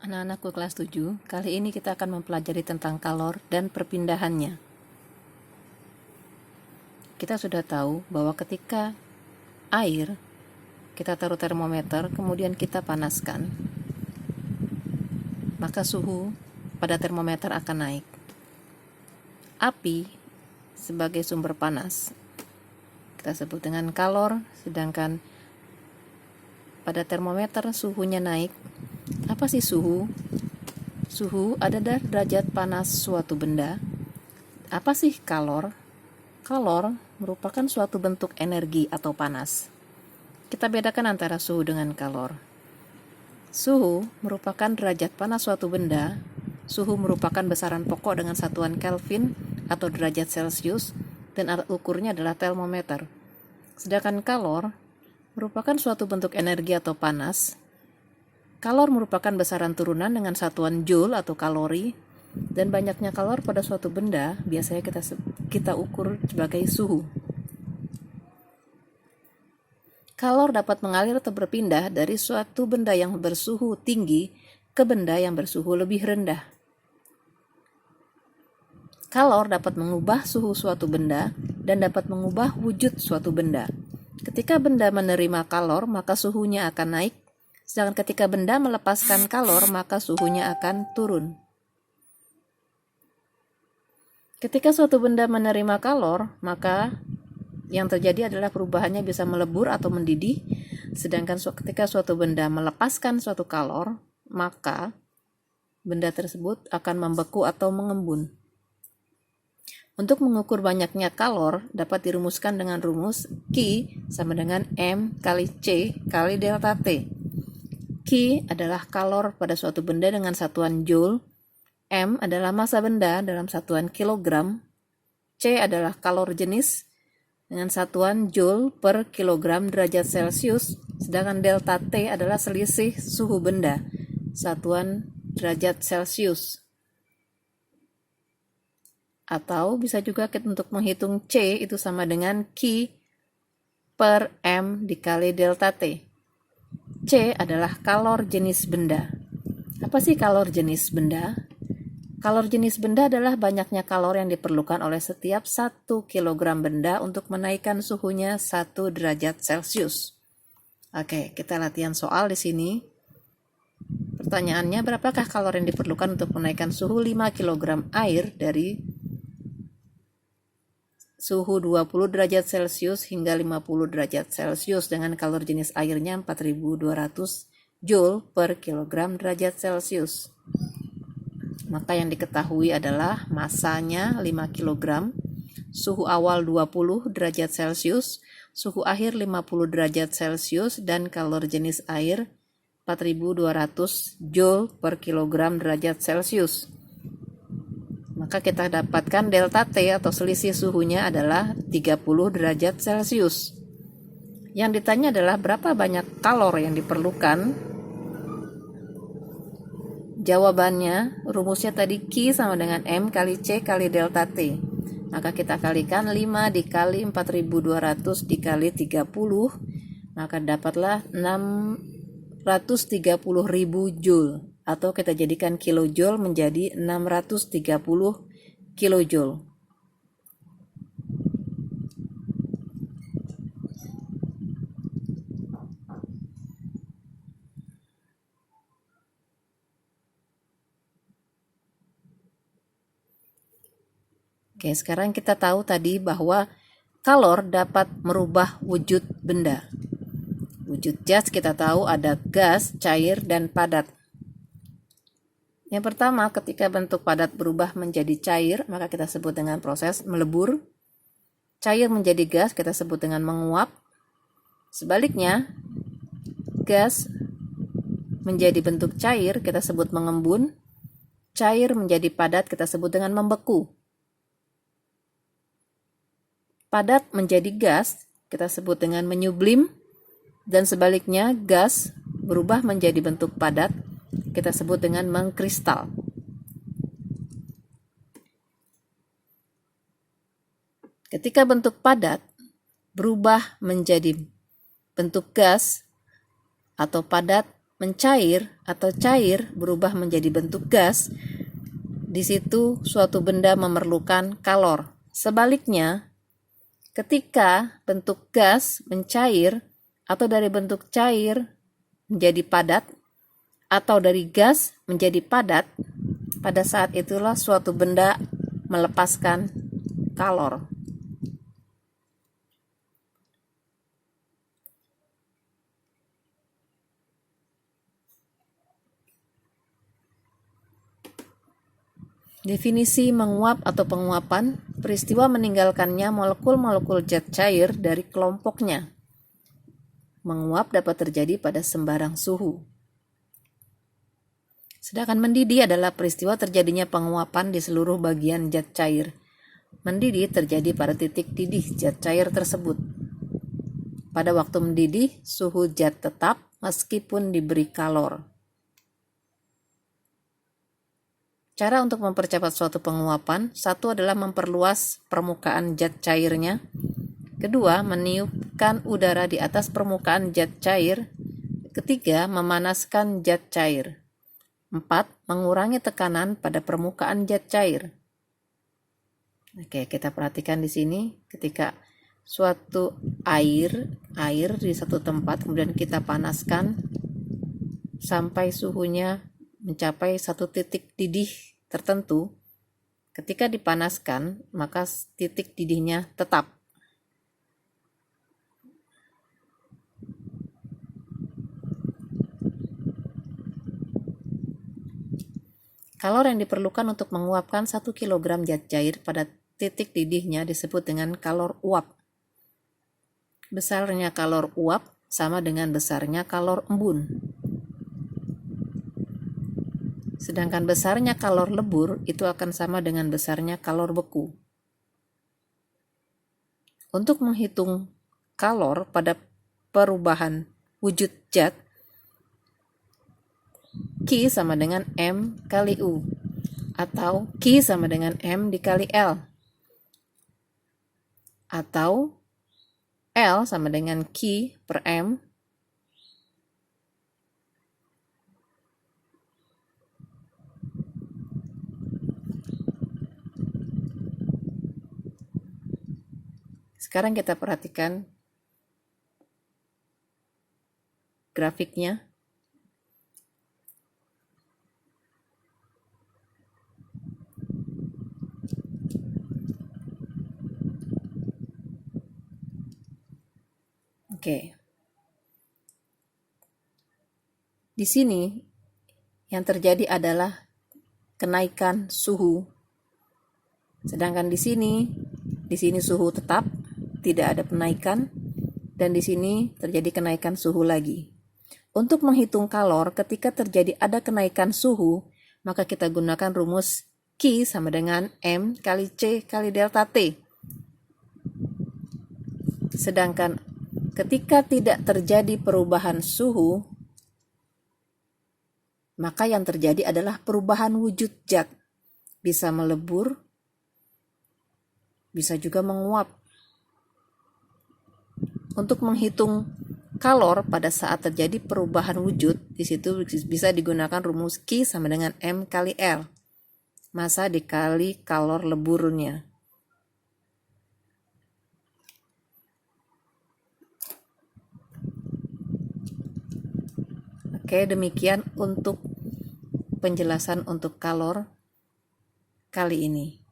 Anak-anakku kelas 7, kali ini kita akan mempelajari tentang kalor dan perpindahannya. Kita sudah tahu bahwa ketika air, kita taruh termometer, kemudian kita panaskan, maka suhu pada termometer akan naik. Api sebagai sumber panas, kita sebut dengan kalor, sedangkan pada termometer suhunya naik. Apa sih suhu? Suhu adalah derajat panas suatu benda. Apa sih kalor? Kalor merupakan suatu bentuk energi atau panas. Kita bedakan antara suhu dengan kalor. Suhu merupakan derajat panas suatu benda. Suhu merupakan besaran pokok dengan satuan Kelvin atau derajat Celcius, dan alat ukurnya adalah termometer. Sedangkan kalor merupakan suatu bentuk energi atau panas. Kalor merupakan besaran turunan dengan satuan joule atau kalori, dan banyaknya kalor pada suatu benda biasanya kita ukur sebagai suhu. Kalor dapat mengalir atau berpindah dari suatu benda yang bersuhu tinggi ke benda yang bersuhu lebih rendah. Kalor dapat mengubah suhu suatu benda dan dapat mengubah wujud suatu benda. Ketika benda menerima kalor, maka suhunya akan naik. Sedangkan ketika benda melepaskan kalor, maka suhunya akan turun. Ketika suatu benda menerima kalor, maka yang terjadi adalah perubahannya bisa melebur atau mendidih. Sedangkan ketika suatu benda melepaskan suatu kalor, maka benda tersebut akan membeku atau mengembun. Untuk mengukur banyaknya kalor dapat dirumuskan dengan rumus Q sama dengan M kali C kali delta T. Q adalah kalor pada suatu benda dengan satuan joule, M adalah massa benda dalam satuan kilogram, C adalah kalor jenis dengan satuan joule per kilogram derajat Celcius, sedangkan delta T adalah selisih suhu benda, satuan derajat Celcius. Atau bisa juga untuk menghitung C itu sama dengan Q per M dikali delta T. C adalah kalor jenis benda. Apa sih kalor jenis benda? Kalor jenis benda adalah banyaknya kalor yang diperlukan oleh setiap 1 kg benda untuk menaikkan suhunya 1 derajat Celcius. Oke, kita latihan soal di sini. Pertanyaannya, berapakah kalor yang diperlukan untuk menaikkan suhu 5 kg air dari suhu 20 derajat Celcius hingga 50 derajat Celcius dengan kalor jenis airnya 4200 Joule per kilogram derajat Celcius. Maka yang diketahui adalah massanya 5 kg, suhu awal 20 derajat Celcius, suhu akhir 50 derajat Celcius, dan kalor jenis air 4200 Joule per kilogram derajat Celcius. Maka kita dapatkan delta T atau selisih suhunya adalah 30 derajat Celcius. Yang ditanya adalah berapa banyak kalor yang diperlukan. Jawabannya, rumusnya tadi Q sama dengan M kali C kali delta T. Maka kita kalikan 5 dikali 4200 dikali 30, maka dapatlah 630.000 Joule. Atau kita jadikan kilojoule menjadi 630 kilojoule. Oke, sekarang kita tahu tadi bahwa kalor dapat merubah wujud benda. Wujud gas kita tahu ada gas, cair, dan padat. Yang pertama, ketika bentuk padat berubah menjadi cair, maka kita sebut dengan proses melebur. Cair menjadi gas kita sebut dengan menguap. Sebaliknya, gas menjadi bentuk cair kita sebut mengembun. Cair menjadi padat kita sebut dengan membeku. Padat menjadi gas kita sebut dengan menyublim. Dan sebaliknya, gas berubah menjadi bentuk padat kita sebut dengan mengkristal. Ketika bentuk padat berubah menjadi bentuk gas atau padat mencair atau cair berubah menjadi bentuk gas, di situ suatu benda memerlukan kalor. Sebaliknya, ketika bentuk gas mencair atau dari bentuk cair menjadi padat atau dari gas menjadi padat, pada saat itulah suatu benda melepaskan kalor. Definisi menguap atau penguapan, peristiwa meninggalkannya molekul-molekul zat cair dari kelompoknya. Menguap dapat terjadi pada sembarang suhu. Sedangkan mendidih adalah peristiwa terjadinya penguapan di seluruh bagian zat cair. Mendidih terjadi pada titik didih zat cair tersebut. Pada waktu mendidih, suhu zat tetap meskipun diberi kalor. Cara untuk mempercepat suatu penguapan, satu adalah memperluas permukaan zat cairnya. Kedua, meniupkan udara di atas permukaan zat cair. Ketiga, memanaskan zat cair. 4. Mengurangi tekanan pada permukaan zat cair. Oke, kita perhatikan di sini ketika suatu air di satu tempat kemudian kita panaskan sampai suhunya mencapai satu titik didih tertentu. Ketika dipanaskan, maka titik didihnya tetap. Kalor yang diperlukan untuk menguapkan 1 kg zat cair pada titik didihnya disebut dengan kalor uap. Besarnya kalor uap sama dengan besarnya kalor embun. Sedangkan besarnya kalor lebur itu akan sama dengan besarnya kalor beku. Untuk menghitung kalor pada perubahan wujud zat, Q sama dengan M kali U, atau Q sama dengan M dikali L, atau L sama dengan Q per M Sekarang kita perhatikan grafiknya. Oke. Di sini yang terjadi adalah kenaikan suhu. Sedangkan di sini suhu tetap, tidak ada penaikan, dan di sini terjadi kenaikan suhu lagi. Untuk menghitung kalor ketika terjadi ada kenaikan suhu, maka kita gunakan rumus Q sama dengan M kali C kali delta T. Sedangkan ketika tidak terjadi perubahan suhu, maka yang terjadi adalah perubahan wujud zat. Bisa melebur, bisa juga menguap. Untuk menghitung kalor pada saat terjadi perubahan wujud, di situ bisa digunakan rumus Q sama dengan M kali L. Massa dikali kalor leburnya. Oke, demikian untuk penjelasan untuk kalor kali ini.